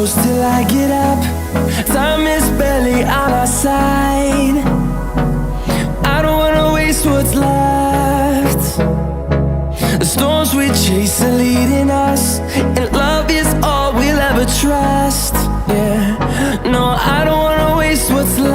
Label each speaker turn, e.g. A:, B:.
A: close till I get up. Time is barely on our side. I don't wanna waste what's left. The storms we chase are leading us, and love is all we'll ever trust. Yeah, no, I don't wanna waste what's left.